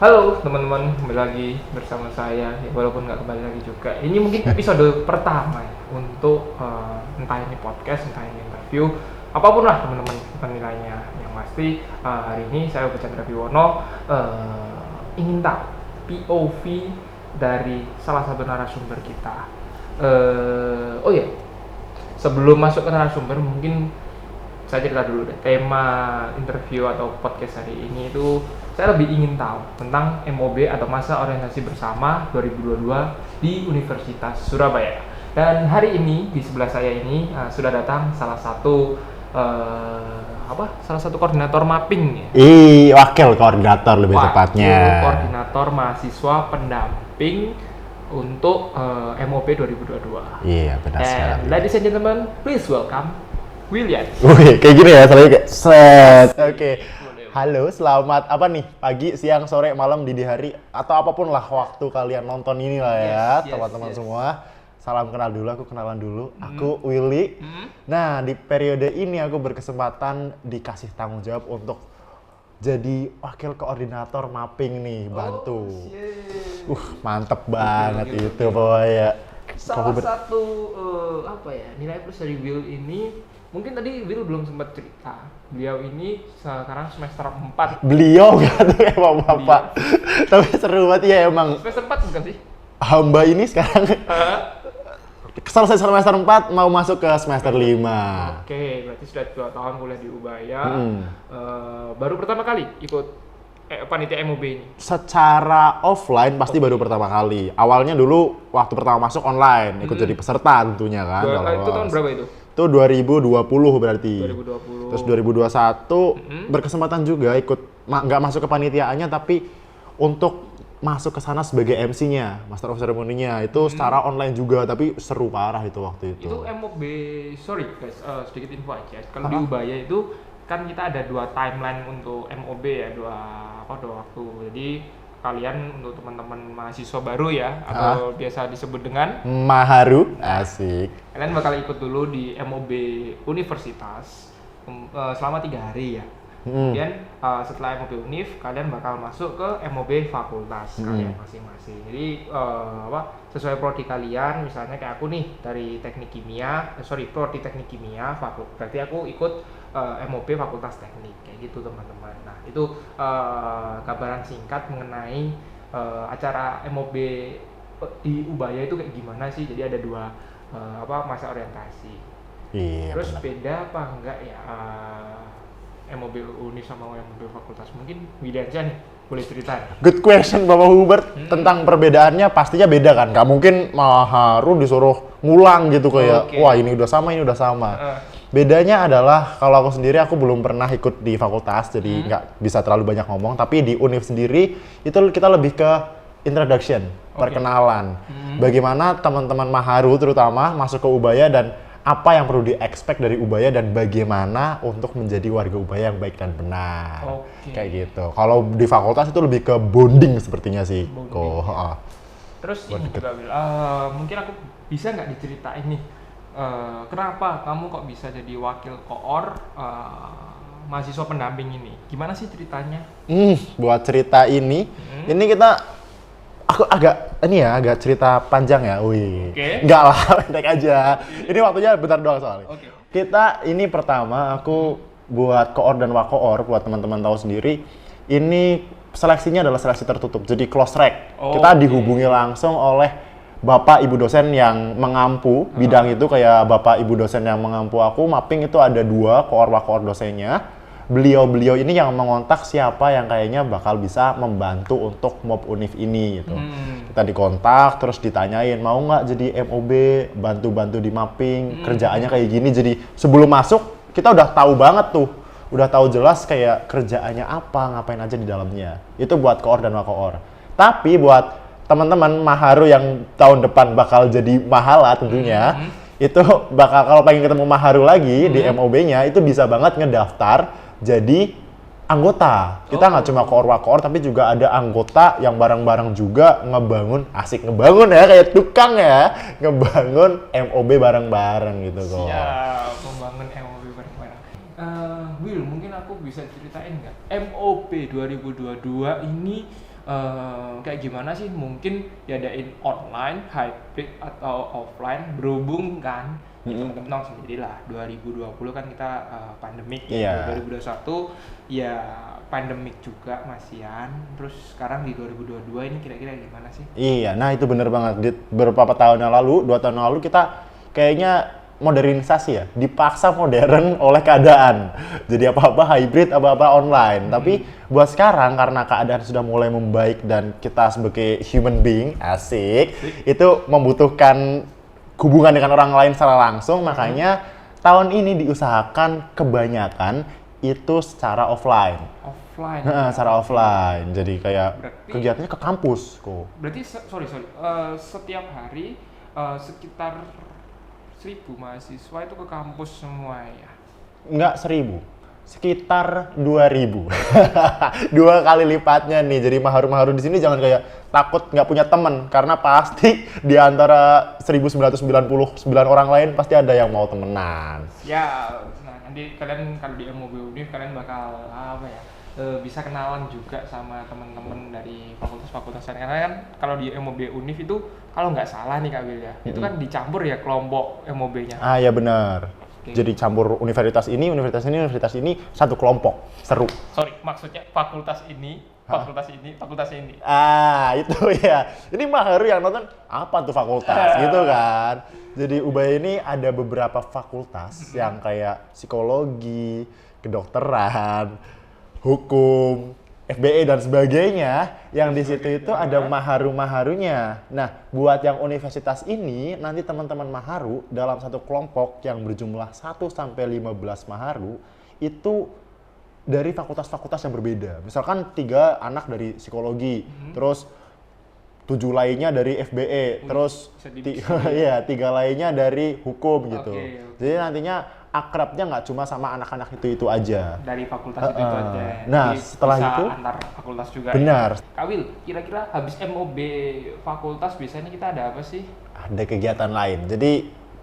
Halo teman-teman, kembali lagi bersama saya. Ya, walaupun nggak kembali lagi juga. Ini mungkin episode pertama ya, untuk entah ini podcast, entah ini interview, apapun lah teman-teman penilainya. Yang pasti hari ini saya Chandra Biwono ingin tahu POV dari salah satu narasumber kita. Oh ya, sebelum masuk ke narasumber mungkin saya cerita dulu deh. Tema interview atau podcast hari ini itu saya lebih ingin tahu tentang MOB atau masa orientasi bersama 2022 di Universitas Surabaya. Dan hari ini di sebelah saya ini sudah datang salah satu koordinator mapping ya. Wakil koordinator lebih tepatnya. Wakil koordinator mahasiswa pendamping untuk MOB 2022. Iya, benar sekali. Ladies and gentlemen, please welcome William. Wih, kayak gini ya, selalu kayak set. Oke. Halo, selamat apa nih? Pagi, siang, sore, malam, dini hari atau apapun lah waktu kalian nonton ini lah ya, teman-teman semua. Salam kenal dulu, aku kenalan dulu. Aku Willy. Nah, di periode ini aku berkesempatan dikasih tanggung jawab untuk jadi wakil koordinator mapping nih, bantu. Mantep banget itu pokoknya. Salah satu nilai plus dari Will ini, mungkin tadi Will belum sempat cerita. Beliau ini sekarang semester 4. Beliau kan tuh emang bapak. Tapi seru banget ya emang. Semester 4 bukan sih? Hamba ini sekarang selesai semester 4 mau masuk ke semester 5. Oke, berarti sudah 2 tahun kuliah di Ubaya. Baru pertama kali ikut panitia MOB ini? Secara offline pasti baru pertama kali. Awalnya dulu waktu pertama masuk online, ikut jadi peserta tentunya kan. Itu tahun berapa itu? Itu 2020 berarti. 2020. Terus 2021 berkesempatan juga ikut nggak masuk ke panitiaannya tapi untuk masuk ke sana sebagai MC-nya, Master of Ceremony-nya. Itu secara online juga tapi seru parah itu waktu itu. Itu MOB, sorry guys, sedikit info aja. Kalau di Ubaya itu kan kita ada 2 timeline untuk MOB ya, dua waktu. Jadi kalian untuk teman-teman mahasiswa baru ya, atau biasa disebut dengan Maharu, asik. Kalian bakal ikut dulu di MOB Universitas selama 3 hari ya. Kemudian setelah MOB Univ, kalian bakal masuk ke MOB Fakultas kalian masing-masing. Jadi sesuai prodi kalian, misalnya kayak aku nih dari Teknik Kimia, prodi Teknik Kimia, berarti aku ikut MOB Fakultas Teknik, kayak gitu teman-teman. Nah itu gambaran singkat mengenai acara MOB di Ubaya itu kayak gimana sih. Jadi ada 2 masa orientasi. Iya, terus bener. beda apa enggak ya MOB Univ sama MOB Fakultas? Mungkin Widiansyah nih boleh cerita. Good question Bapak Hubert. Tentang perbedaannya pastinya beda kan. Gak mungkin Maharu disuruh ngulang gitu kayak wah ini udah sama, ini udah sama. Bedanya adalah kalau aku sendiri aku belum pernah ikut di fakultas jadi nggak bisa terlalu banyak ngomong. Tapi di Univ sendiri itu kita lebih ke introduction, perkenalan. Bagaimana teman-teman Maharu terutama masuk ke Ubaya dan apa yang perlu di-expect dari Ubaya dan bagaimana untuk menjadi warga Ubaya yang baik dan benar. Kayak gitu. Kalau di fakultas itu lebih ke bonding sepertinya sih. Terus ini juga mungkin aku bisa nggak diceritain nih kenapa kamu kok bisa jadi wakil koor mahasiswa pendamping ini? Gimana sih ceritanya? Buat cerita ini aku agak cerita panjang ya, enggak lah, pendek aja. Ini waktunya bentar doang soalnya. Kita ini pertama aku buat koor dan wakoor, buat teman-teman tahu sendiri, ini seleksinya adalah seleksi tertutup, jadi close track. Kita dihubungi langsung oleh bapak ibu dosen yang mengampu bidang itu, kayak bapak ibu dosen yang mengampu aku, mapping itu ada 2 koor wakoor dosennya. Beliau ini yang mengontak siapa yang kayaknya bakal bisa membantu untuk MOB Univ ini gitu. Kita dikontak, terus ditanyain mau nggak jadi MOB, bantu-bantu di mapping, kerjaannya kayak gini. Jadi sebelum masuk kita udah tahu banget tuh, udah tahu jelas kayak kerjaannya apa, ngapain aja di dalamnya. Itu buat koor dan wakoor. Tapi buat teman-teman Maharu yang tahun depan bakal jadi mahala tentunya, itu bakal kalau pengen ketemu Maharu lagi di MOB-nya itu bisa banget ngedaftar jadi anggota. Kita nggak cuma koor wakoor tapi juga ada anggota yang bareng-bareng juga ngebangun ya kayak tukang ya, ngebangun MOB bareng-bareng gitu kok. Siap, membangun MOB bareng-bareng. Will, mungkin aku bisa ceritain nggak? MOB 2022 ini kayak gimana sih mungkin diadain online, hybrid atau offline, berhubung kan teman-teman tahu sendiri lah 2020 kan kita pandemik ya, 2021 ya pandemik juga masihan, terus sekarang di 2022 ini kira-kira gimana sih? Iya, nah itu bener banget. Di beberapa tahun yang lalu, 2 tahun yang lalu kita kayaknya modernisasi ya, dipaksa modern oleh keadaan. Jadi apa-apa hybrid, apa-apa online. Tapi buat sekarang karena keadaan sudah mulai membaik dan kita sebagai human being, asik, itu membutuhkan hubungan dengan orang lain secara langsung, makanya tahun ini diusahakan kebanyakan itu secara offline. Secara offline. Jadi kayak kegiatannya ke kampus kok. Berarti setiap hari sekitar 1.000 mahasiswa itu ke kampus semua ya? Enggak 1.000, sekitar 2.000. 2 kali lipatnya nih. Jadi maharu-maharu di sini jangan kayak takut nggak punya teman, karena pasti di antara 1.999 orang lain pasti ada yang mau temenan. Ya, nah nanti kalian kalau di MOB Univ kalian bakal bisa kenalan juga sama teman-teman dari fakultas-fakultas lain. Karena kan kalau di MOB Univ itu kalau nggak salah nih Kak Wil ya, itu kan dicampur ya kelompok MOB-nya. Ah ya benar. Okay. Jadi campur universitas ini, satu kelompok. Seru. Sorry, maksudnya fakultas ini. Ah, itu ya. Ini Maharu yang nonton, apa tuh fakultas gitu kan. Jadi UBA ini ada beberapa fakultas yang kayak psikologi, kedokteran, hukum, FBE dan sebagainya, yang di situ itu ada maharu-maharunya. Nah, buat yang universitas ini, nanti teman-teman maharu dalam satu kelompok yang berjumlah 1 sampai 15 maharu itu dari fakultas-fakultas yang berbeda. Misalkan 3 anak dari psikologi, terus 7 lainnya dari FBE, terus 3 lainnya dari hukum gitu. Jadi nantinya akrabnya nggak cuma sama anak-anak itu aja. Dari fakultas itu aja. Nah, jadi setelah bisa itu antar fakultas juga. Benar. Ya? Kak Wil, kira-kira habis MOB fakultas biasanya kita ada apa sih? Ada kegiatan lain. Jadi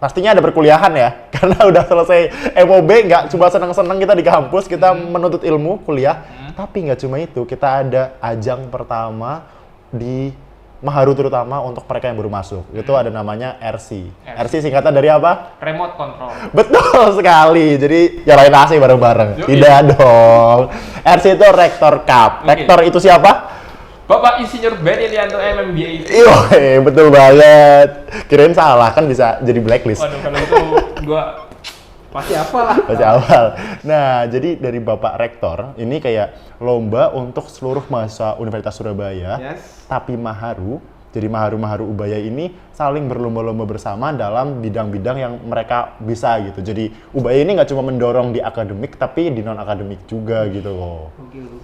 pastinya ada perkuliahan ya, karena udah selesai MOB, nggak cuma senang-senang kita di kampus, kita menuntut ilmu, kuliah. Tapi nggak cuma itu, kita ada ajang pertama di Maharu terutama untuk mereka yang baru masuk. Itu ada namanya RC. RC singkatan dari apa? Remote Control. Betul sekali. Jadi nyalain AC bareng-bareng. Tidak dong. RC itu Rektor Cup. Rektor itu siapa? Bapak Insinyur Benny Lianto MMBA. Iya, betul banget. Kirain salah, kan bisa jadi blacklist. Waduh, kalau itu gua pasti hafal lah. Pasti hafal. Nah, jadi dari Bapak Rektor, ini kayak lomba untuk seluruh mahasiswa Universitas Surabaya. Tapi Maharu, jadi Maharu Ubaya ini saling berlomba-lomba bersama dalam bidang-bidang yang mereka bisa gitu. Jadi Ubaya ini nggak cuma mendorong di akademik, tapi di non-akademik juga gitu loh. Gokil.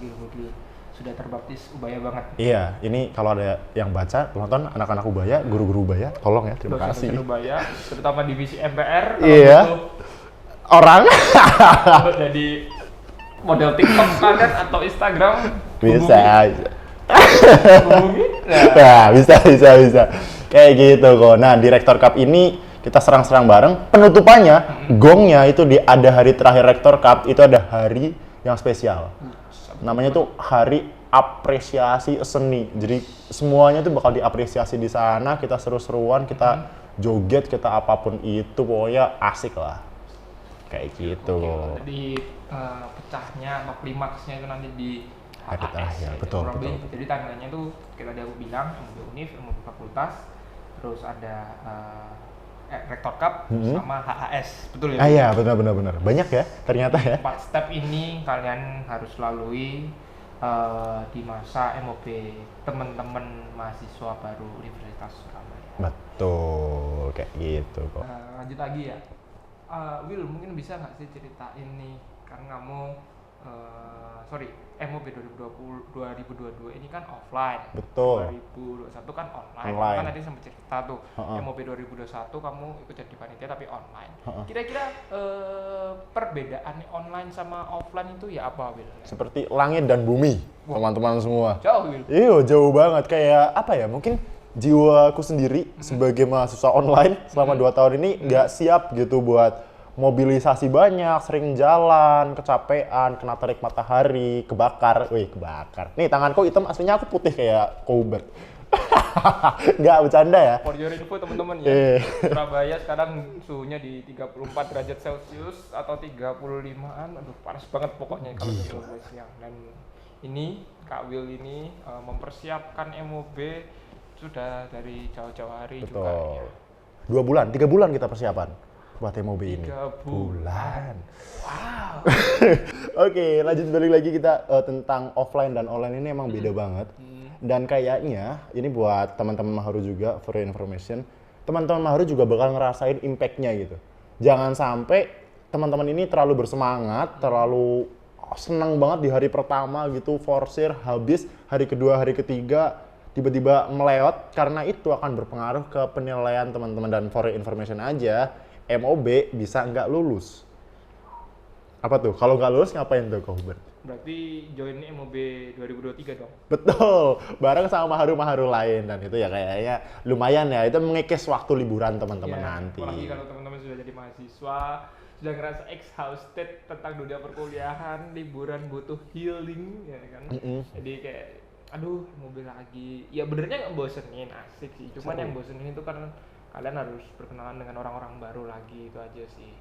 Sudah terbaptis Ubaya banget. Iya, ini kalau ada yang baca, nonton anak-anak Ubaya, guru-guru Ubaya, tolong ya, terima kasih. Ubaya, terutama divisi MPR. Iya. Orang. Jadi model TikTok kalian atau Instagram. Bisa. Nah, bisa. Kayak gitu kok. Nah, di Rektor Cup ini kita serang-serang bareng. Penutupannya, gongnya itu ada hari terakhir Rektor Cup, itu ada hari yang spesial. Namanya tuh hari apresiasi seni. Jadi semuanya tuh bakal diapresiasi di sana. Kita seru-seruan, kita joget, kita apapun itu, pokoknya asik lah. Kayak gitu. Jadi pecahnya atau klimaksnya itu nanti di hari terakhir. Betul. Jadi tanggalnya tuh kita udah bilang MOB Univ, MOB Fakultas, terus ada Rektor Cup sama HAS, betul ya? Iya, benar. Banyak ya, ternyata ya. 4 step ini kalian harus lalui di masa MOB teman-teman mahasiswa baru Universitas Surabaya. Betul, kayak gitu kok. Lanjut lagi ya, Will, mungkin bisa nggak sih ceritain nih, karena kamu MOB 2022 ini kan offline. Betul. 2021 kan online. Kan tadi sempat cerita tuh, MOB 2021 kamu ikut jadi panitia tapi online. Kira-kira perbedaan online sama offline itu ya apa, Will? Seperti langit dan bumi, teman-teman semua. Jauh, Will. Iya, jauh banget. Kayak apa ya, mungkin jiwaku sendiri sebagai mahasiswa online selama 2 tahun ini nggak siap gitu buat mobilisasi banyak, sering jalan, kecapean, kena terik matahari, kebakar. Wih, kebakar. Nih, tanganku hitam, aslinya aku putih kayak Hubert. Nggak bercanda ya. For your info teman-teman ya. Surabaya sekarang suhunya di 34 derajat Celcius atau 35-an. Aduh, panas banget pokoknya kalau di siang. Dan ini Kak Will ini mempersiapkan MOB sudah dari jauh-jauh hari. Betul. Juga ya. 2 bulan, 3 bulan kita persiapan buat MOB ini. 3 bulan. Wow. Oke, lanjut balik lagi kita tentang offline dan online ini emang beda banget. Dan kayaknya ini buat teman-teman Maharu juga, for your information, teman-teman Maharu juga bakal ngerasain impact-nya gitu. Jangan sampai teman-teman ini terlalu bersemangat, terlalu senang banget di hari pertama gitu, forsir, habis hari kedua, hari ketiga tiba-tiba meleot, karena itu akan berpengaruh ke penilaian teman-teman. Dan for your information aja, MOB bisa nggak lulus. Apa tuh? Kalau nggak lulus ngapain tuh, Kak Hubert? Berarti join MOB 2023 dong? Betul, bareng sama Maharu-Maharu lain. Dan itu ya kayaknya lumayan ya, itu mengikis waktu liburan teman-teman nanti. Apalagi kalau teman-teman sudah jadi mahasiswa, sudah ngerasa exhausted tentang dunia perkuliahan, liburan butuh healing, ya kan? Jadi kayak, aduh MOB lagi. Ya benernya nggak bosenin, asik sih. Cuman yang bosenin itu kan kalian harus berkenalan dengan orang-orang baru lagi, itu aja sih.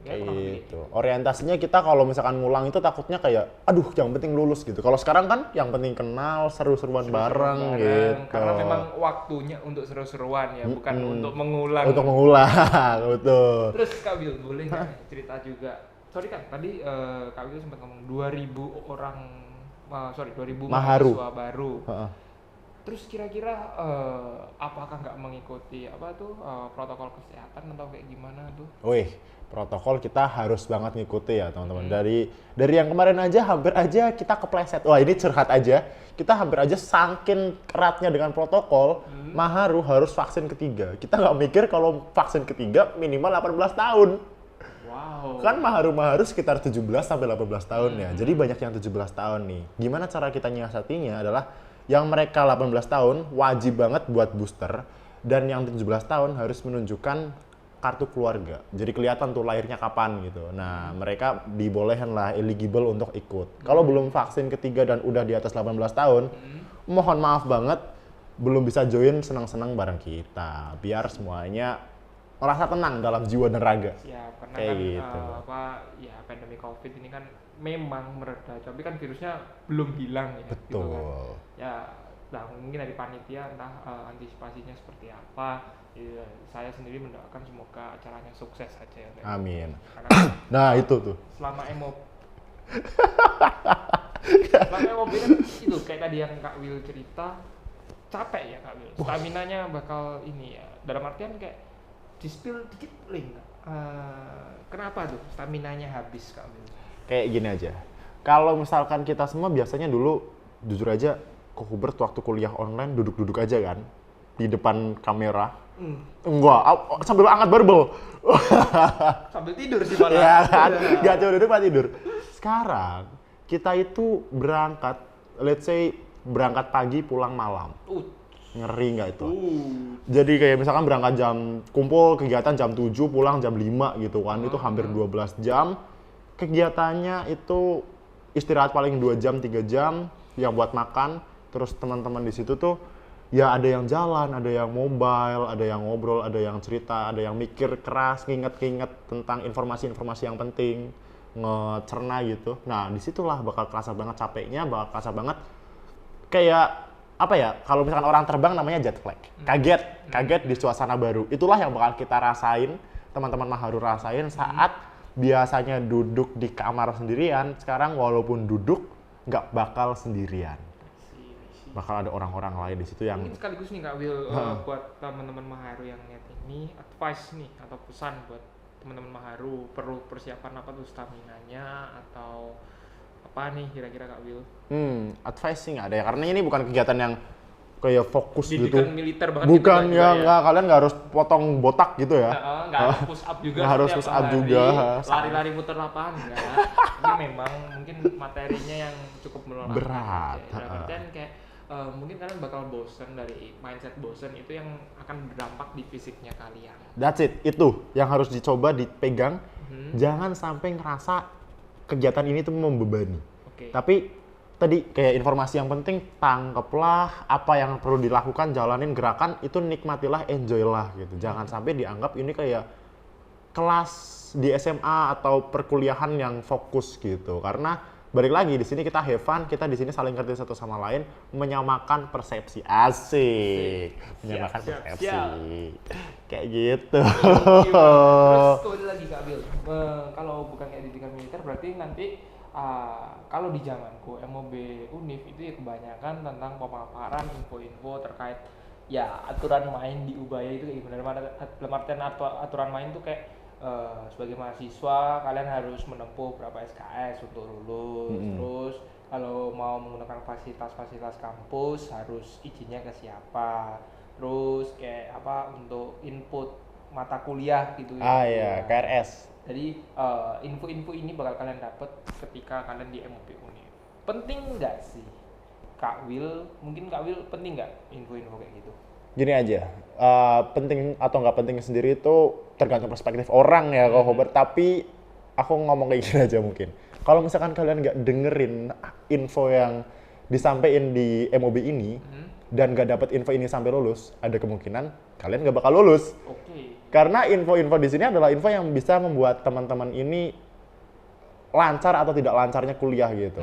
Kayak gitu. Orientasinya kita kalau misalkan ngulang itu takutnya kayak, aduh yang penting lulus gitu. Kalau sekarang kan yang penting kenal, seru-seruan bareng gitu. Karena memang waktunya untuk seru-seruan ya, bukan untuk mengulang. Untuk mengulang, betul. Terus Kak Will, boleh nggak cerita juga? Sorry Kak, tadi Kak Will sempat ngomong 2.000 orang, 2.000 mahasiswa baru. Terus kira-kira apakah nggak mengikuti protokol kesehatan atau kayak gimana tuh? Wih, protokol kita harus banget ngikuti ya teman-teman. Dari yang kemarin aja hampir aja kita kepleset. Wah, ini curhat aja. Kita hampir aja saking eratnya dengan protokol, Maharu harus vaksin ketiga. Kita nggak mikir kalau vaksin ketiga minimal 18 tahun. Wow. Kan Maharu sekitar 17 sampai 18 tahun ya. Jadi banyak yang 17 tahun nih. Gimana cara kita nyiasatinya adalah yang mereka 18 tahun wajib banget buat booster, dan yang 17 tahun harus menunjukkan kartu keluarga. Jadi kelihatan tuh lahirnya kapan gitu. Nah, mereka dibolehin lah eligible untuk ikut. Kalau belum vaksin ketiga dan udah di atas 18 tahun, mohon maaf banget belum bisa join senang-senang bareng kita. Biar semuanya merasa tenang dalam jiwa dan raga. Siap, karena kayak kan gitu. Pandemi COVID ini kan memang mereda, tapi kan virusnya belum hilang ya. Betul. Gitu kan. Ya, nah mungkin dari panitia entah antisipasinya seperti apa. Ya, saya sendiri mendoakan semoga acaranya sukses saja ya. Amin. Karena Nah, itu tuh. selama MOB kan itu kayak tadi yang Kak Will cerita, capek ya Kak Will. Staminanya bakal ini ya. Dalam artian kayak di-spill dikit link. Kenapa tuh staminanya habis Kak Will? Kayak gini aja. Kalau misalkan kita semua biasanya dulu jujur aja, Kok Hubert waktu kuliah online duduk-duduk aja kan di depan kamera. Enggak, sambil angkat barbel. Sambil tidur sih malah. Ya kan, nggak cuma duduk malah tidur. Sekarang kita itu berangkat, let's say berangkat pagi pulang malam. Ngeri nggak itu? Jadi kayak misalkan berangkat kumpul kegiatan jam 7, pulang jam 5 gitu kan. Itu hampir 12 jam. Kegiatannya itu istirahat paling 2 jam, 3 jam, yang buat makan. Terus teman-teman di situ tuh ya ada yang jalan, ada yang mobile, ada yang ngobrol, ada yang cerita, ada yang mikir keras, nginget-nginget tentang informasi-informasi yang penting, ngecerna gitu. Nah, disitulah bakal kerasa banget capeknya, bakal kerasa banget kayak apa ya, kalau misalkan orang terbang namanya jet lag. Kaget di suasana baru. Itulah yang bakal kita rasain, teman-teman Maharu rasain saat biasanya duduk di kamar sendirian, sekarang walaupun duduk nggak bakal sendirian. Bakal ada orang-orang lain di situ yang mungkin sekaligus nih Kak Will buat teman-teman Maharu yang lihat ini, advice nih atau pesan buat teman-teman Maharu, perlu persiapan apa tuh, staminanya atau apa nih kira-kira Kak Will? Advice sih nggak ada ya, karena ini bukan kegiatan yang kayak fokus didikan gitu. Militer banget bukan gitu ya, nggak, kalian nggak harus potong botak gitu ya. Nggak harus push up juga. Nggak harus push up juga. Lari-lari muter lapangan enggak. Ini memang mungkin materinya yang cukup melelahkan. Berat. Dan kayak mungkin kalian bakal bosen dari mindset bosen itu yang akan berdampak di fisiknya kalian. That's it, itu yang harus dicoba dipegang. Jangan sampai ngerasa kegiatan ini tuh membebani. Tapi tadi kayak informasi yang penting, tangkeplah apa yang perlu dilakukan, jalanin gerakan, itu nikmatilah, enjoy lah gitu. Jangan sampai dianggap ini kayak kelas di SMA atau perkuliahan yang fokus gitu. Karena balik lagi di sini kita have fun, kita di sini saling ngerti satu sama lain, menyamakan persepsi. Asik. Menyamakan persepsi. Kayak gitu. Terus kembali lagi Kak Bil, kalau bukan kayak didikan militer berarti nanti kalau di zamanku MOB Univ itu ya kebanyakan tentang pemaparan info-info terkait ya aturan main di Ubaya itu kayak gimana. Dalam artian aturan main tuh kayak sebagai mahasiswa kalian harus menempuh berapa SKS untuk lulus. Terus kalau mau menggunakan fasilitas kampus harus izinnya ke siapa. Terus kayak apa untuk input mata kuliah gitu ya. Iya, KRS. Jadi info-info ini bakal kalian dapat ketika kalian di MOB Univ. Penting nggak sih Kak Wil? Mungkin Kak Wil penting nggak info-info kayak gitu? Gini aja, penting atau nggak penting sendiri itu tergantung perspektif orang ya Kak Hobart. Tapi aku ngomong kayak gini aja mungkin. Kalau misalkan kalian nggak dengerin info yang disampaikan di MOB ini dan nggak dapat info ini sampai lulus, ada kemungkinan kalian nggak bakal lulus. Karena info-info di sini adalah info yang bisa membuat teman-teman ini lancar atau tidak lancarnya kuliah gitu.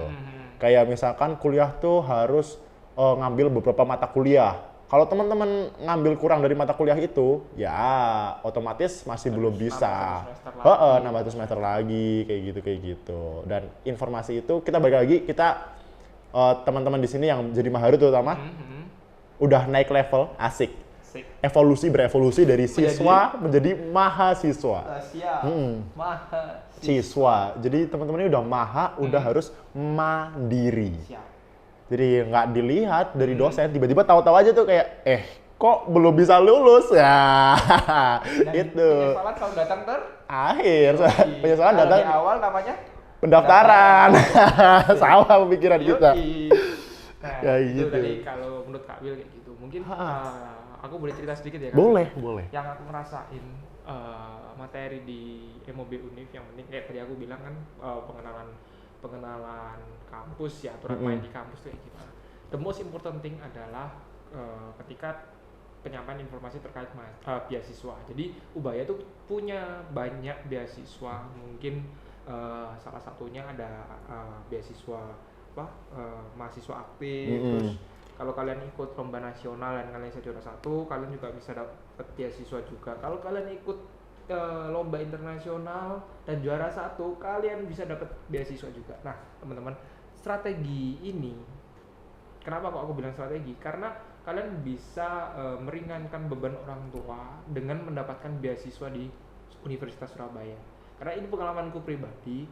Kayak misalkan kuliah tuh harus ngambil beberapa mata kuliah. Kalau teman-teman ngambil kurang dari mata kuliah itu, ya otomatis masih belum bisa. Nambah 1 semester lagi, kayak gitu. Dan informasi itu kita balik lagi, kita teman-teman di sini yang jadi Maharu terutama, udah naik level, asik. Berevolusi dari siswa menjadi mahasiswa. Mahasiswa. Jadi teman-teman ini udah udah harus mandiri. Jadi nggak dilihat dari dosen, tiba-tiba tahu-tahu aja tuh kayak, kok belum bisa lulus ya. Itu. Penyesalan kalau datang akhir. Penyesalan datang. Dari awal namanya pendaftaran. Sama pemikiran kita. Nah, ya, itu tadi kalau menurut Kak Wil kayak gitu. Mungkin aku boleh cerita sedikit ya Kak? Boleh. Yang aku ngerasain materi di MOB Univ yang penting kayak tadi aku bilang kan pengenalan kampus ya, aturan main di kampus itu kayak gimana. The most important thing adalah ketika penyampaian informasi terkait beasiswa. Jadi Ubaya tuh punya banyak beasiswa, mungkin salah satunya ada beasiswa mahasiswa aktif. Terus kalau kalian ikut lomba nasional dan kalian juara 1, kalian juga bisa dapat beasiswa juga. Kalau kalian ikut lomba internasional dan juara 1, kalian bisa dapat beasiswa juga. Nah, teman-teman, strategi ini kenapa kok aku bilang strategi? Karena kalian bisa meringankan beban orang tua dengan mendapatkan beasiswa di Universitas Surabaya. Karena ini pengalamanku pribadi,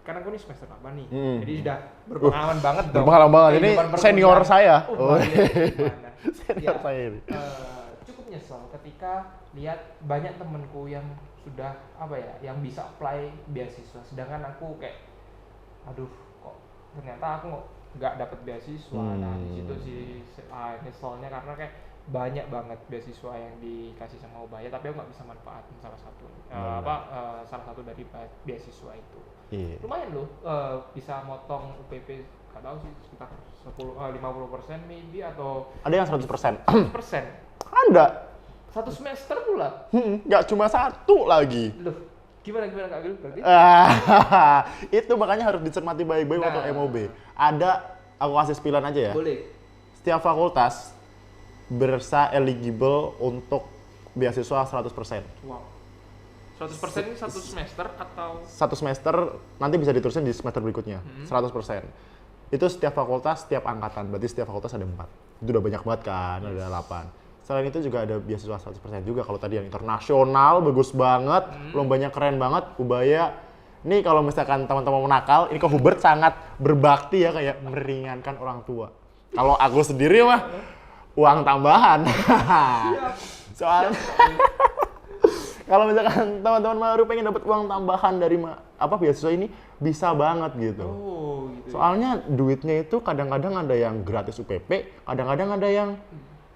karena aku ini semester 8 nih, jadi sudah berpengalaman banget dong. Berpengalaman banget, ini senior saya. Senior saya ini. Cukup nyesel ketika lihat banyak temenku yang sudah yang bisa apply beasiswa, sedangkan aku kayak aduh kok ternyata aku nggak dapat beasiswa. Nah di situ sih nyeselnya karena kayak banyak banget beasiswa yang dikasih sama Ubaya tapi aku nggak bisa manfaatin salah satu dari beasiswa itu. Lumayan loh, bisa motong UPP nggak tahu sih sekitar 50% maybe atau ada yang 100%. 100%. Ada. 1 semester pula. Nggak cuma 1 lagi. Loh, gimana Kak Wil berarti? Itu makanya harus dicermati baik-baik waktu MOB. Ada, aku kasih spilan aja ya. Boleh. Setiap fakultas eligible untuk beasiswa 100%. Wow. 100% ini 1 semester atau? 1 semester, nanti bisa diterusin di semester berikutnya. 100%. Itu setiap fakultas, setiap angkatan. Berarti setiap fakultas ada 4. Itu udah banyak banget kan, ada 8. Selain itu juga ada beasiswa 100% juga. Kalau tadi yang internasional, bagus banget, lombanya keren banget, Ubaya. Ini kalau misalkan teman-teman nakal, ini Kak Hubert sangat berbakti ya, kayak meringankan orang tua. Kalau aku sendiri mah, uang tambahan. Soalnya Kalau misalkan teman-teman baru pengen dapat uang tambahan dari beasiswa ini, bisa banget gitu. Oh, gitu. Soalnya duitnya itu kadang-kadang ada yang gratis UPP, kadang-kadang ada yang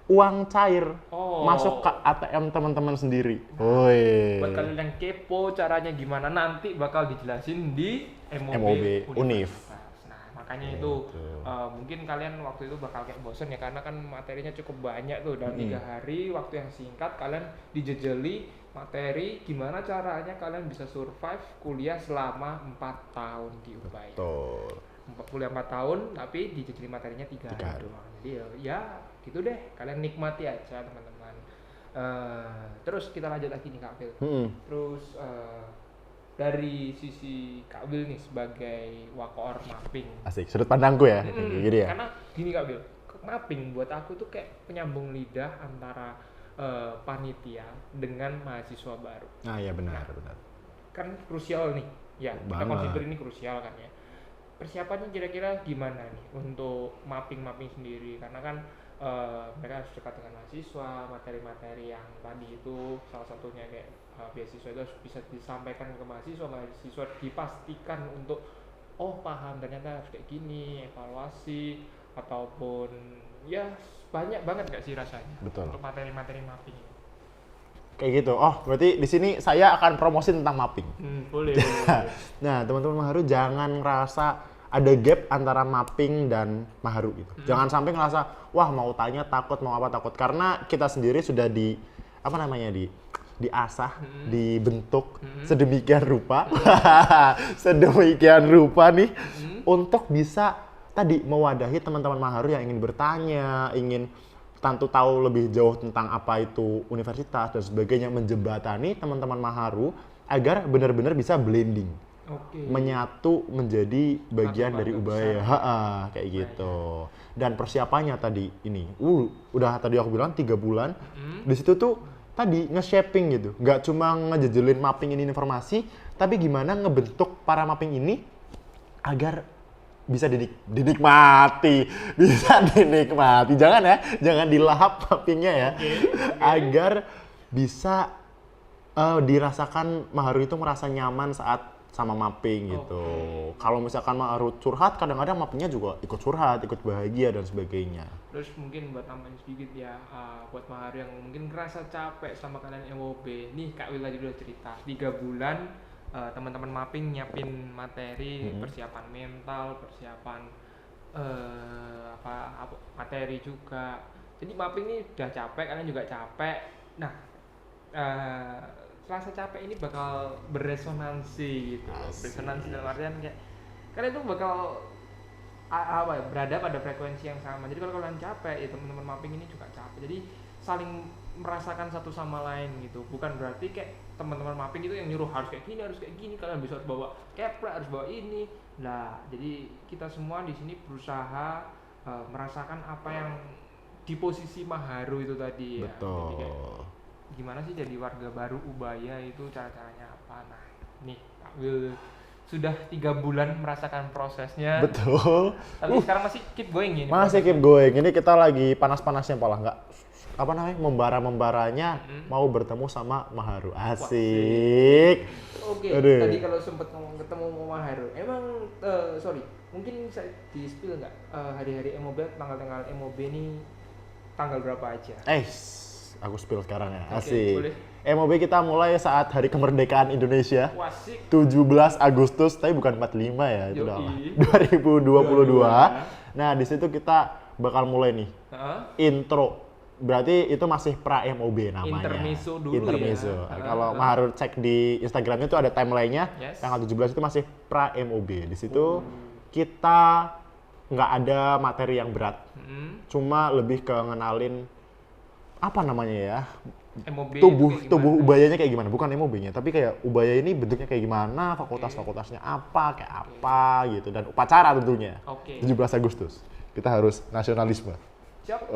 uang cair masuk ke ATM teman-teman sendiri. Buat kalian yang kepo caranya gimana, nanti bakal dijelasin di MOB Univ. Nah, makanya itu mungkin kalian waktu itu bakal kayak bosen ya, karena kan materinya cukup banyak tuh, dalam 3 hari waktu yang singkat kalian dijejeli materi gimana caranya kalian bisa survive kuliah selama 4 tahun di Ubaya. Betul. Kuliah 4 tahun tapi dijejeli materinya 3 hari doang. Jadi ya gitu deh, kalian nikmati aja teman-teman. Terus kita lanjut lagi nih Kak Wil. Terus dari sisi Kak Wil nih sebagai wakoor mapping. Asik, sudut pandangku ya. Gitu ya. Karena gini Kak Wil, mapping buat aku tuh kayak penyambung lidah antara panitia dengan mahasiswa baru. Nah iya benar. Kan krusial nih, ya kita consider ini krusial kan ya. Persiapannya kira-kira gimana nih untuk mapping sendiri, karena kan mereka harus dekat dengan mahasiswa, materi-materi yang tadi itu salah satunya kayak beasiswa itu harus bisa disampaikan ke mahasiswa dipastikan untuk paham ternyata harus kayak gini, evaluasi ataupun ya banyak banget gak sih rasanya. Betul. Untuk materi-materi mapping ini. Kayak gitu. Oh, berarti di sini saya akan promosi tentang mapping. Boleh. Nah, teman-teman Maharu jangan ngerasa ada gap antara mapping dan Maharu gitu. Jangan sampai ngerasa, wah mau tanya takut, mau apa takut. Karena kita sendiri sudah diasah, dibentuk sedemikian rupa. Sedemikian rupa nih untuk bisa tadi mewadahi teman-teman Maharu yang ingin bertanya, ingin tahu lebih jauh tentang apa itu universitas dan sebagainya, menjembatani teman-teman Maharu agar benar-benar bisa blending. Menyatu menjadi bagian dari Ubaya, kayak gitu. Dan persiapannya tadi ini, udah tadi aku bilang 3 bulan. Di situ tuh tadi nge-shaping gitu, nggak cuma ngejejelin mapping ini informasi, tapi gimana ngebentuk para mapping ini agar bisa dinikmati, jangan dilahap mappingnya ya, agar bisa dirasakan Maharu itu merasa nyaman saat sama mapping gitu. Kalau misalkan Maharu curhat, kadang-kadang mappingnya juga ikut curhat, ikut bahagia dan sebagainya. Terus mungkin buat tambahin sedikit ya, buat Maharu yang mungkin ngerasa capek sama kalian MOB, nih Kak Wil tadi udah cerita, 3 bulan teman-teman mapping nyiapin materi, persiapan mental, persiapan materi juga. Jadi mapping ini udah capek, kalian juga capek. Nah, rasa capek ini bakal beresonansi gitu. Beresonansi dalam artian kayak kalian tuh bakal berada pada frekuensi yang sama. Jadi kalau kalian capek, ya teman-teman mapping ini juga capek. Jadi saling merasakan satu sama lain gitu. Bukan berarti kayak teman-teman mapping itu yang nyuruh harus kayak gini, kalian bisa harus bawa kepra, harus bawa ini. Nah, jadi kita semua di sini berusaha merasakan apa yang di posisi Maharu itu tadi ya. Betul. Jadi kayak, gimana sih jadi warga baru Ubaya itu, cara-caranya apa. Nah, nih Kak Wil sudah 3 bulan merasakan prosesnya. Betul. Tapi sekarang masih keep going ini. Masih keep going. Ini kita lagi panas-panasnya pola, nggak membara-membaranya mau bertemu sama Maharu. Asik. Oke. Tadi kalau sempat ngomong ketemu sama Maharu, emang mungkin bisa di-spill nggak hari-hari MOB, tanggal-tanggal MOB ini tanggal berapa aja? Aku spill sekarang ya. Asik. Boleh. MOB kita mulai saat Hari Kemerdekaan Indonesia. Wasik. 17 Agustus, tapi bukan 45 ya, itu udah 2022. Nah, di situ kita bakal mulai nih. Intro. Berarti itu masih pra-MOB namanya. Intermezzo dulu ya. Kalau Maharu cek di Instagramnya itu ada timeline-nya. Tanggal 17 itu masih pra-MOB. Di situ kita nggak ada materi yang berat. Cuma lebih ke ngenalin apa namanya ya, MOB tubuh Ubayanya kayak gimana, bukan MOB-nya, tapi kayak Ubaya ini bentuknya kayak gimana, fakultas-fakultasnya apa, kayak apa gitu, dan upacara tentunya. 17 Agustus kita harus nasionalisme. Siap.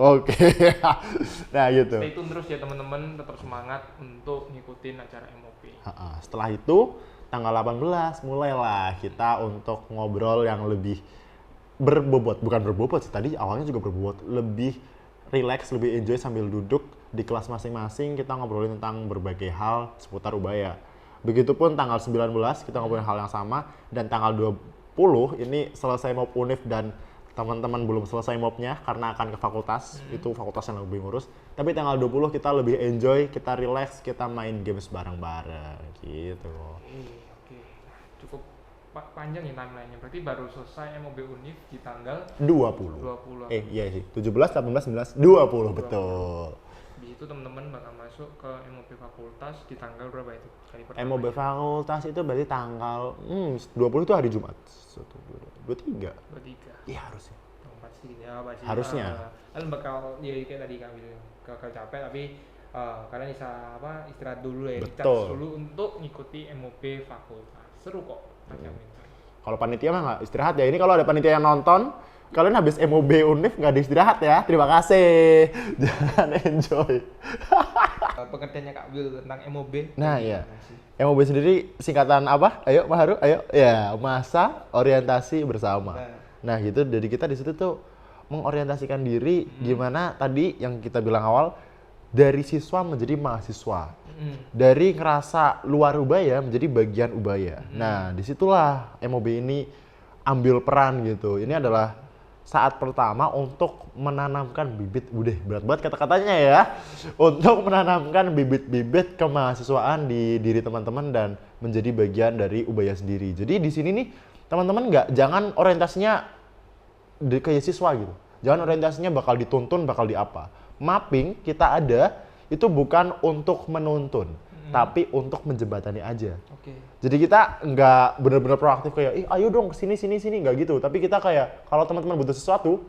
Nah gitu. Stay tune terus ya teman-teman, tetap semangat untuk ngikutin acara MOB. Setelah itu tanggal 18 mulailah kita untuk ngobrol yang lebih berbobot, bukan berbobot sih, tadi awalnya juga berbobot, lebih relax, lebih enjoy sambil duduk di kelas masing-masing kita ngobrolin tentang berbagai hal seputar Ubaya. Begitupun tanggal 19 kita ngobrolin hal yang sama, dan tanggal 20 ini selesai MOB Univ dan teman-teman belum selesai MOB-nya karena akan ke fakultas, itu fakultas yang lebih ngurus. Tapi tanggal 20 kita lebih enjoy, kita relax, kita main games bareng-bareng gitu. Oke. Cukup panjang ya timeline-nya. Berarti baru selesai MOB Univ di tanggal 20. Iya sih. 17, 18, 19, 20 betul. Di situ teman-teman bakal masuk ke MOB fakultas di tanggal berapa itu? MOB fakultas itu berarti tanggal 20 itu hari Jumat. 23. Iya harusnya. Harusnya. Kalian bakal kayak tadi kami capek tapi kalian bisa istirahat dulu ya, recharge dulu untuk ngikuti MOB fakultas. Seru kok. Kalau panitia mah nggak istirahat ya. Ini kalau ada panitia yang nonton, kalian habis MOB Univ nggak diistirahat ya. Terima kasih. Jangan enjoy. Pengertiannya Kak Will tentang MOB. Nah iya. MOB sendiri singkatan apa? Ayo Pak Haru, ayo. Ya, masa orientasi bersama. Nah gitu, jadi kita di situ tuh mengorientasikan diri gimana tadi yang kita bilang awal, dari siswa menjadi mahasiswa. Dari ngerasa luar Ubaya menjadi bagian Ubaya. Nah, disitulah MOB ini ambil peran gitu. Ini adalah saat pertama untuk menanamkan bibit, udah berat banget kata-katanya ya, untuk menanamkan bibit-bibit kemahasiswaan di diri teman-teman dan menjadi bagian dari Ubaya sendiri. Jadi di sini nih teman-teman jangan orientasinya kayak siswa gitu. Jangan orientasinya bakal dituntun, bakal di apa. Mapping kita ada itu bukan untuk menuntun, tapi untuk menjembatani aja. Jadi kita nggak benar-benar proaktif kayak, ayo dong sini, nggak gitu. Tapi kita kayak, kalau teman-teman butuh sesuatu,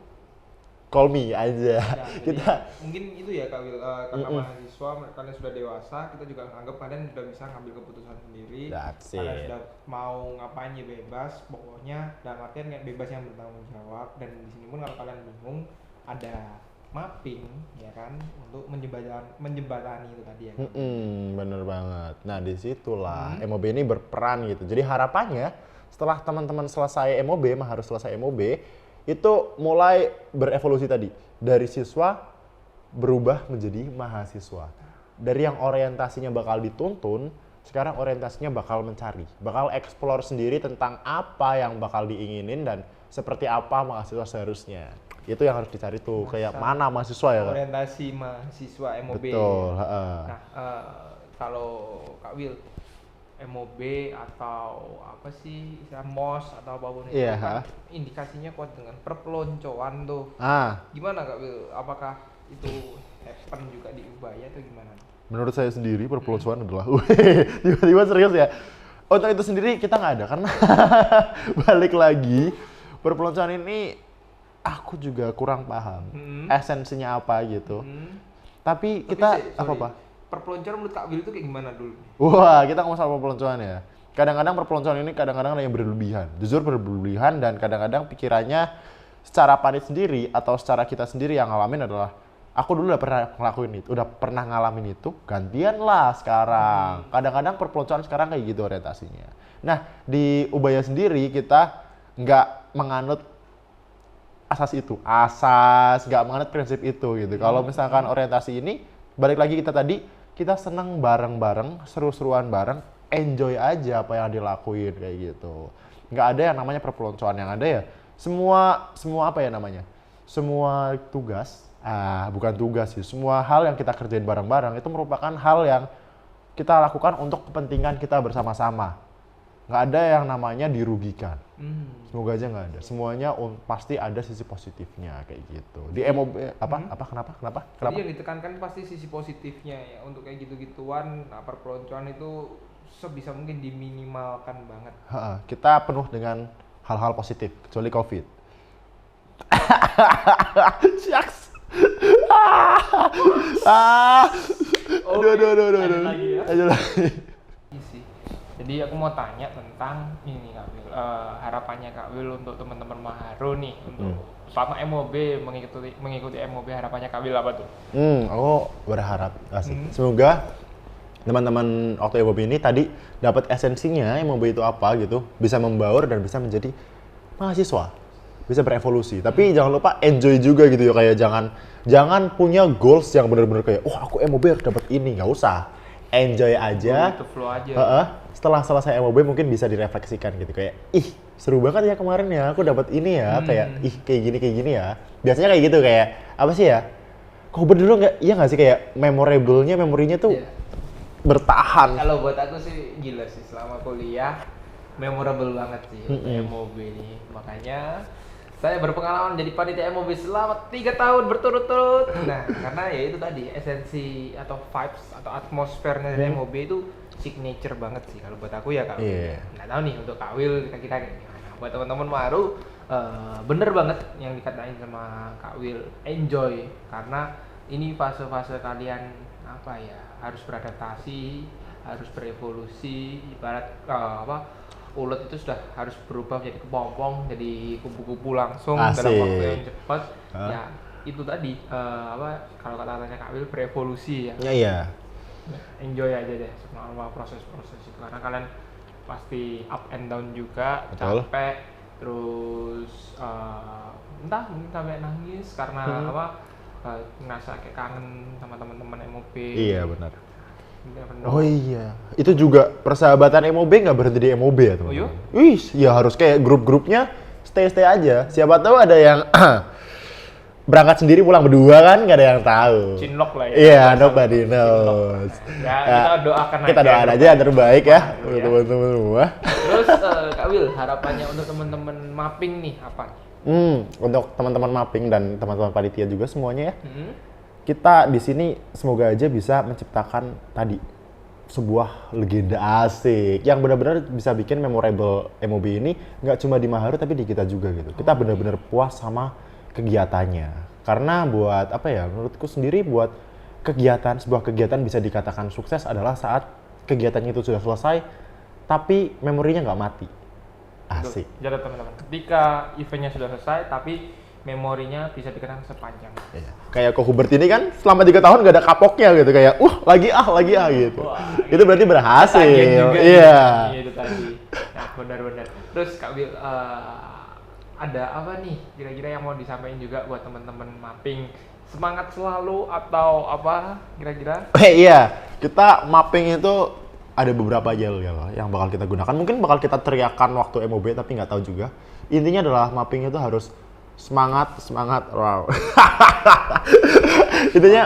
call me aja. Kita mungkin itu ya Kak Will, karena mahasiswa kalian sudah dewasa, kita juga anggap kalian sudah bisa ngambil keputusan sendiri. Kalian sudah mau ngapain ya bebas, pokoknya dalam artian kayak bebas yang bertanggung jawab. Dan di sini pun kalau kalian bingung, ada mapping ya kan untuk menjembatani itu tadi ya. Bener banget. Nah disitulah MOB ini berperan gitu. Jadi harapannya setelah teman-teman selesai MOB, harus selesai MOB, itu mulai berevolusi tadi dari siswa berubah menjadi mahasiswa. Dari yang orientasinya bakal dituntun, sekarang orientasinya bakal mencari, bakal explore sendiri tentang apa yang bakal diinginin dan seperti apa mahasiswa seharusnya. Itu yang harus dicari tuh, kayak mana mahasiswa ya Kak? Orientasi mahasiswa MOB. Betul. Nah, kalau Kak Will, MOB atau apa sih, MOS atau apapun itu kan indikasinya kuat dengan perpeloncoan tuh. Gimana Kak Will? Apakah itu happen juga di Ubaya atau gimana? Menurut saya sendiri perpeloncoan adalah, tiba-tiba serius ya. Untuk itu sendiri kita nggak ada, karena balik lagi perpeloncoan ini aku juga kurang paham esensinya apa gitu. Tapi kita apa? Perpeloncoan menurut Kak Will itu kayak gimana dulu? Wah, kita ngomong soal perpeloncoan ya. Kadang-kadang perpeloncoan ini kadang-kadang ada yang berlebihan. Jujur berlebihan, dan kadang-kadang pikirannya secara panit sendiri atau secara kita sendiri yang ngalamin adalah, aku dulu udah pernah ngelakuin itu, udah pernah ngalamin itu, gantian lah sekarang. Kadang-kadang perpeloncoan sekarang kayak gitu orientasinya. Nah, di Ubaya sendiri kita nggak menganut nggak menganut prinsip itu gitu. Kalau misalkan orientasi ini, balik lagi kita seneng bareng-bareng, seru-seruan bareng, enjoy aja apa yang dilakuin kayak gitu. Nggak ada yang namanya perpeloncoan, yang ada ya semua apa ya namanya, semua tugas, bukan tugas sih, semua hal yang kita kerjain bareng-bareng itu merupakan hal yang kita lakukan untuk kepentingan kita bersama-sama. Nggak ada yang namanya dirugikan. Semoga aja nggak ada. Semuanya pasti ada sisi positifnya kayak gitu. Di MOB kenapa? Jadi yang ditekankan pasti sisi positifnya ya. Untuk kayak gitu-gituan, perpeloncoan itu sebisa mungkin diminimalkan banget. Kita penuh dengan hal-hal positif, kecuali COVID. Shucks. Aduh. Jadi aku mau tanya tentang ini Kak Will, harapannya Kak Will untuk teman-teman Maharu nih, untuk selama MOB mengikuti MOB, harapannya Kak Will apa tuh? Aku berharap semoga teman-teman waktu MOB ini tadi dapat esensinya MOB itu apa gitu, bisa membaur dan bisa menjadi mahasiswa bisa berevolusi. Tapi jangan lupa enjoy juga gitu ya, kayak jangan punya goals yang benar-benar kayak aku MOB harus dapat ini, nggak usah. Enjoy aja. Flow aja. Setelah selesai MOB mungkin bisa direfleksikan gitu kayak seru banget ya kemarin ya aku dapat ini ya, kayak kayak gini ya. Biasanya kayak gitu, kayak apa sih ya? Kok dulu nggak sih kayak memorinya tuh bertahan. Kalau buat aku sih gila sih, selama kuliah memorable banget sih MOB ini. Makanya saya berpengalaman jadi panitia MOB selama 3 tahun berturut-turut. Nah, karena ya itu tadi esensi atau vibes atau atmosfernya dari MOB itu signature banget sih kalau buat aku ya Kak. Nggak tahu nih untuk Kak Wil kita gimana. Buat teman-teman baru bener banget yang dikatain sama Kak Wil, enjoy, karena ini fase-fase kalian apa ya, harus beradaptasi, harus berevolusi, ibarat ulet itu sudah harus berubah menjadi kepompong, jadi kupu-kupu langsung. Asik. Dalam waktu yang cepat. Ya itu tadi kalau kata-katanya Kak Wil, berevolusi ya. Iya. Enjoy aja deh selama proses-proses itu, karena kalian pasti up and down juga. Betul. Capek, terus entah mungkin sampai nangis karena ngerasa kayak kangen sama teman-teman MOB. Iya benar. Oh iya, itu juga persahabatan MOB nggak berhenti di MOB ya teman-teman. Ya harus kayak grup-grupnya stay aja. Siapa tahu ada yang berangkat sendiri pulang berdua kan, nggak ada yang tahu. Cinlok lah ya. Iya, nobody knows. Ya, kita doakan aja. Kita doakan aja yang terbaik ya untuk teman-teman semua. Terus Kak Wil, harapannya untuk teman-teman mapping nih apa? Untuk teman-teman mapping dan teman-teman panitia juga semuanya ya. Kita di sini semoga aja bisa menciptakan tadi sebuah legenda asik yang benar-benar bisa bikin memorable MOB ini nggak cuma di Maharu tapi di kita juga gitu. Kita benar-benar puas sama kegiatannya. Karena buat apa ya, menurutku sendiri buat sebuah kegiatan bisa dikatakan sukses adalah saat kegiatannya itu sudah selesai tapi memorinya nggak mati. Asik. Jadi teman-teman, ketika eventnya sudah selesai tapi memorinya bisa dikenang sepanjang. Iya. Kayak Ko Hubert ini kan selama 3 tahun gak ada kapoknya gitu, kayak lagi gitu. Itu berarti berhasil. Iya. Itu tadi. Nah, benar-benar. Terus Kak Wil, ada apa nih kira-kira yang mau disampaikan juga buat teman-teman mapping? Semangat selalu atau apa kira-kira? Iya, kita mapping itu ada beberapa jalur yang bakal kita gunakan. Mungkin bakal kita teriakan waktu MOB tapi nggak tahu juga. Intinya adalah mapping itu harus semangat, wow. Intinya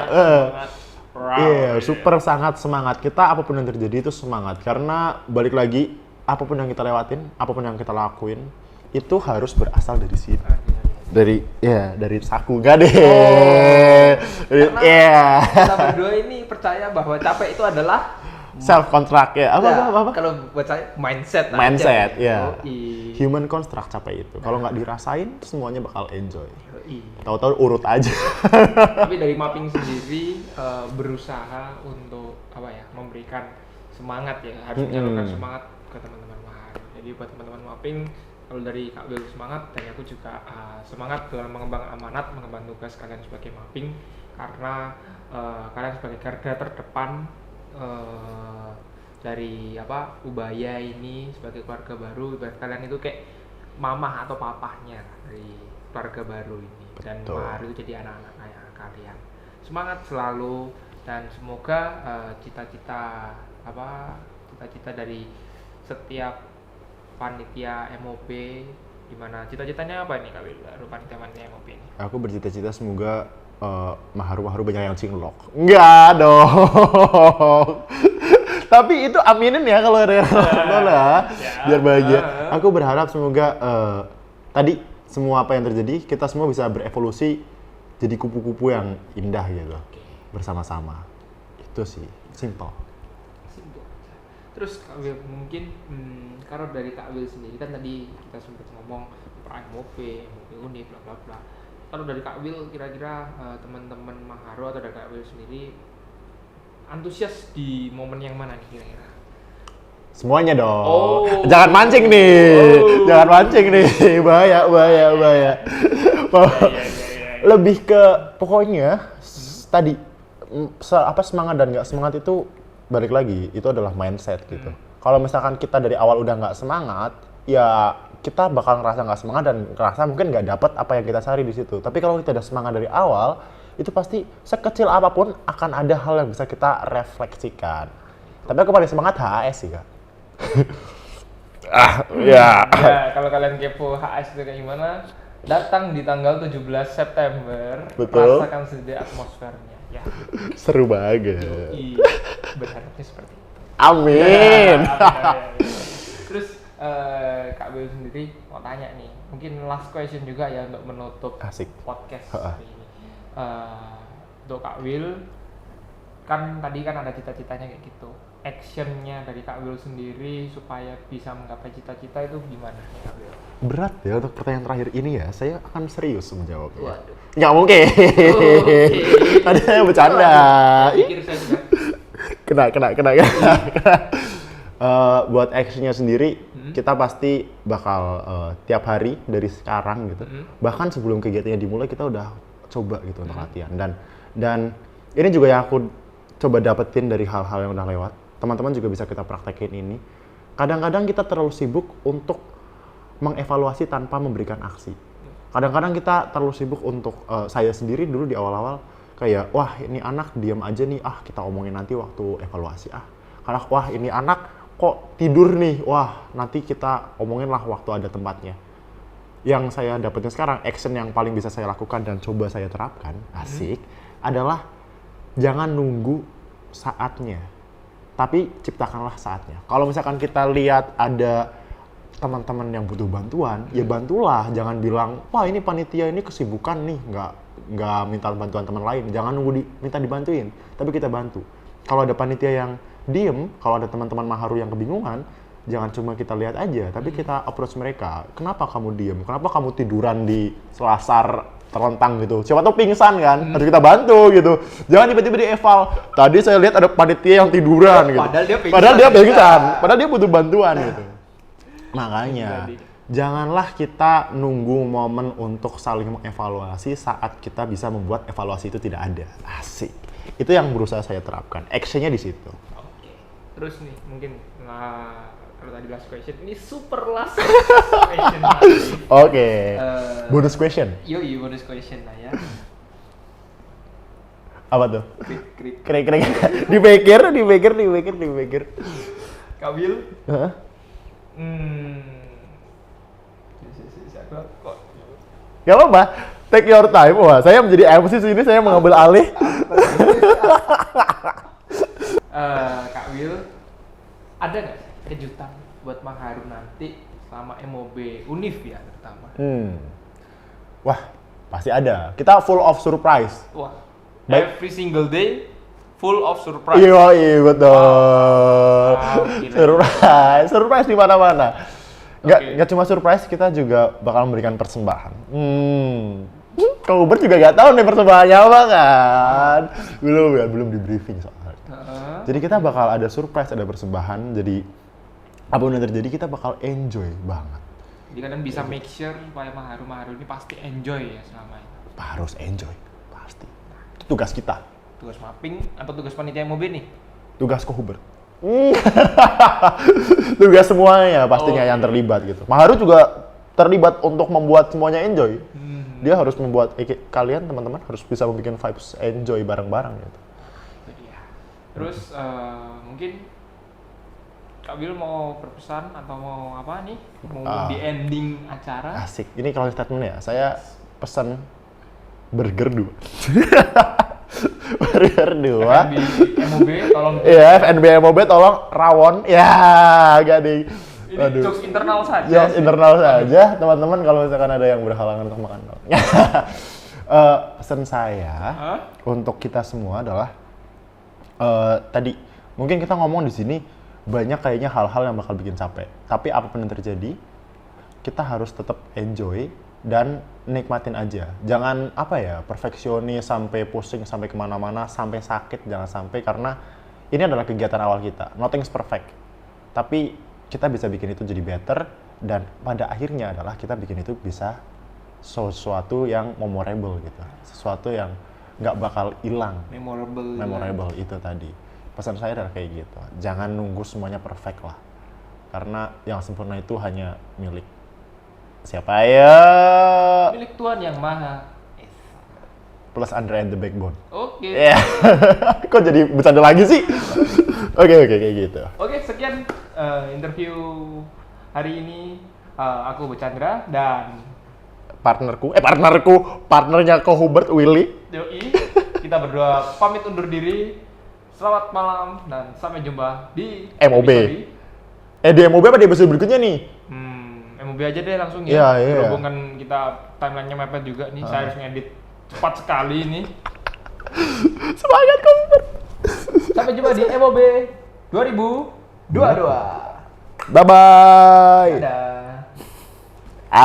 super sangat semangat. Kita apapun yang terjadi itu semangat, karena balik lagi apapun yang kita lewatin, apapun yang kita lakuin itu harus berasal dari sini. Dari saku gak deh. Kita berdua ini percaya bahwa capek itu adalah self contract ya. Apa? Kalau buat saya mindset ya. Human construct capek itu. Kalau nggak dirasain semuanya bakal enjoy. Tahu-tahu urut aja. Tapi dari mapping sendiri berusaha untuk memberikan semangat ya, harus menyalurkan semangat ke teman-teman Maharu. Jadi buat teman-teman mapping, kalau dari Kak Wil semangat, dan aku juga semangat dalam mengembang amanat, mengemban tugas kalian sebagai mapping, karena kalian sebagai garda terdepan dari Ubaya ini sebagai keluarga baru. Ibarat kalian itu kayak mamah atau papahnya dari keluarga baru ini. Dan Maharu itu jadi anak-anak kalian. Semangat selalu, dan semoga cita-cita dari setiap panitia MOB, dimana cita-citanya apa nih Kak Wil, panitia MOB ini? Aku bercita-cita semoga Maharu banyak yang cinlok. Enggak dong. Tapi itu aminin ya kalau ada biar bahagia. Aku berharap semoga tadi semua apa yang terjadi, kita semua bisa berevolusi jadi kupu-kupu yang indah gitu. Bersama-sama. Itu sih, simple. Terus Kak Wil, mungkin kalau dari Kak Wil sendiri kan tadi kita sempat ngomong MOB Uni bla bla bla. Kalau dari Kak Wil, kira-kira teman-teman Maharu atau dari Kak Wil sendiri antusias di momen yang mana nih kira-kira? Semuanya dong. Jangan mancing nih. Jangan mancing nih. Bahaya. Lebih ke pokoknya tadi semangat dan nggak semangat itu balik lagi, itu adalah mindset gitu. Kalau misalkan kita dari awal udah nggak semangat, ya kita bakal ngerasa nggak semangat dan ngerasa mungkin nggak dapet apa yang kita cari di situ. Tapi kalau kita udah semangat dari awal, itu pasti sekecil apapun akan ada hal yang bisa kita refleksikan. Tapi aku paling semangat HAS sih, Kak. Ya, kalau kalian kepo HAS itu kayak gimana, datang di tanggal 17 September, betul. rasakan sendiri atmosfernya. Ya. Seru banget. Berharapnya seperti itu. Amin. Terus Kak Will sendiri mau tanya nih, mungkin last question juga ya untuk menutup podcast hari ini. Untuk Kak Will, kan tadi kan ada cita-citanya kayak gitu. Actionnya dari Kak Will sendiri supaya bisa menggapai cita-cita itu gimana Kak Will? Berat ya untuk pertanyaan terakhir ini ya, saya akan serius menjawabnya. Nggak mungkin. Tadi saya bercanda. Pikir saya juga. Kena. Buat actionnya sendiri, kita pasti bakal tiap hari dari sekarang gitu. Bahkan sebelum kegiatannya dimulai kita udah coba gitu untuk latihan. Dan ini juga yang aku coba dapetin dari hal-hal yang udah lewat. Teman-teman juga bisa kita praktekin ini. Kadang-kadang kita terlalu sibuk untuk mengevaluasi tanpa memberikan aksi. Kadang-kadang kita terlalu sibuk untuk saya sendiri dulu di awal-awal kayak wah ini anak diam aja nih, kita omongin nanti waktu evaluasi karena wah ini anak kok tidur nih, wah nanti kita omongin lah waktu ada tempatnya. Yang saya dapetin sekarang, action yang paling bisa saya lakukan dan coba saya terapkan adalah jangan nunggu saatnya, tapi ciptakanlah saatnya. Kalau misalkan kita lihat ada teman-teman yang butuh bantuan, ya bantulah. Jangan bilang, wah ini panitia ini kesibukan nih, nggak minta bantuan teman lain. Jangan nunggu minta dibantuin, tapi kita bantu. Kalau ada panitia yang diem, kalau ada teman-teman Maharu yang kebingungan, jangan cuma kita lihat aja, tapi kita approach mereka. Kenapa kamu diem? Kenapa kamu tiduran di selasar terlentang gitu? Siapa tahu pingsan kan? Harus kita bantu gitu. Jangan tiba-tiba di eval. Tadi saya lihat ada panitia yang tiduran gitu. Padahal dia pingsan. Padahal dia butuh bantuan gitu. Makanya, janganlah kita nunggu momen untuk saling mengevaluasi saat kita bisa membuat evaluasi itu tidak ada. Asik. Itu yang berusaha saya terapkan. Actionnya di situ. Oke. Terus nih, mungkin kalau tadi last question, ini super last question. Oke. Bonus question. Yoi, bonus question lah ya. Apa tuh? Krik. Dipikir. Kak Will? Gak apa-apa, take your time. Wah, saya menjadi MC sini, saya mengambil alih. Kak Will, ada nggak kejutan buat Maharu nanti selama MOB Univ ya terutama? Wah, pasti ada. Kita full of surprise. Wah, every single day full of surprise. Iya betul. Surprise di mana-mana. Nggak cuma surprise, kita juga bakal memberikan persembahan. Kau Hubert juga nggak tahu nih persembahannya apa kan? Belum di briefing soalnya. Jadi kita bakal ada surprise, ada persembahan. Jadi apapun yang terjadi kita bakal enjoy banget. Jadi kalian bisa make sure supaya Maharu ini pasti enjoy ya selama ini. Harus enjoy, pasti. Itu tugas kita. Tugas mapping atau tugas panitia MOB nih? Tugas Ko Hubert. Tugas semuanya pastinya yang terlibat gitu. Maharu juga terlibat untuk membuat semuanya enjoy. Dia harus membuat kalian teman-teman harus bisa membuat vibes enjoy bareng-bareng gitu. Itu dia. Terus mungkin Kak Will mau berpesan atau mau apa nih? Mau di ending acara? Asik. Ini kalau statement ya, saya pesan burger 2. Burger 2. FNB MOB tolong. Iya, FNB MOB tolong rawon. Ya, agak ding. Ini jokes internal saja. Jokes internal saja, teman-teman kalau misalkan ada yang berhalangan untuk makan. Pesan saya untuk kita semua adalah tadi mungkin kita ngomong di sini banyak kayaknya hal-hal yang bakal bikin capek. Tapi apapun yang terjadi, kita harus tetap enjoy dan nikmatin aja. Jangan perfeksionis sampai pusing sampai kemana-mana sampai sakit, jangan sampai, karena ini adalah kegiatan awal kita. Nothing's perfect. Tapi kita bisa bikin itu jadi better dan pada akhirnya adalah kita bikin itu bisa sesuatu yang memorable gitu. Sesuatu yang nggak bakal hilang. Memorable itu tadi. Pesan saya adalah kayak gitu. Jangan nunggu semuanya perfect lah. Karena yang sempurna itu hanya milik Siapa ya? Milik Tuhan Yang Maha Esa. Plus Andre and the Backbone. Oke. Iya. Kok jadi bercanda lagi sih? Oke, kayak gitu. Oke, sekian interview hari ini. Aku Bercandra dan partnernya Ko Hubert, Willy. Yoi, kita berdua pamit undur diri. Selamat malam dan sampai jumpa di MOB. Di MOB apa di episode berikutnya nih? MOB aja deh langsung ya. Iya. Berhubung kan kita timelinenya mepet juga nih. Saya harus ngedit cepat sekali ini. Semangat Ko Hubert. Sampai jumpa di MOB 2022. Bye-bye. Dadah.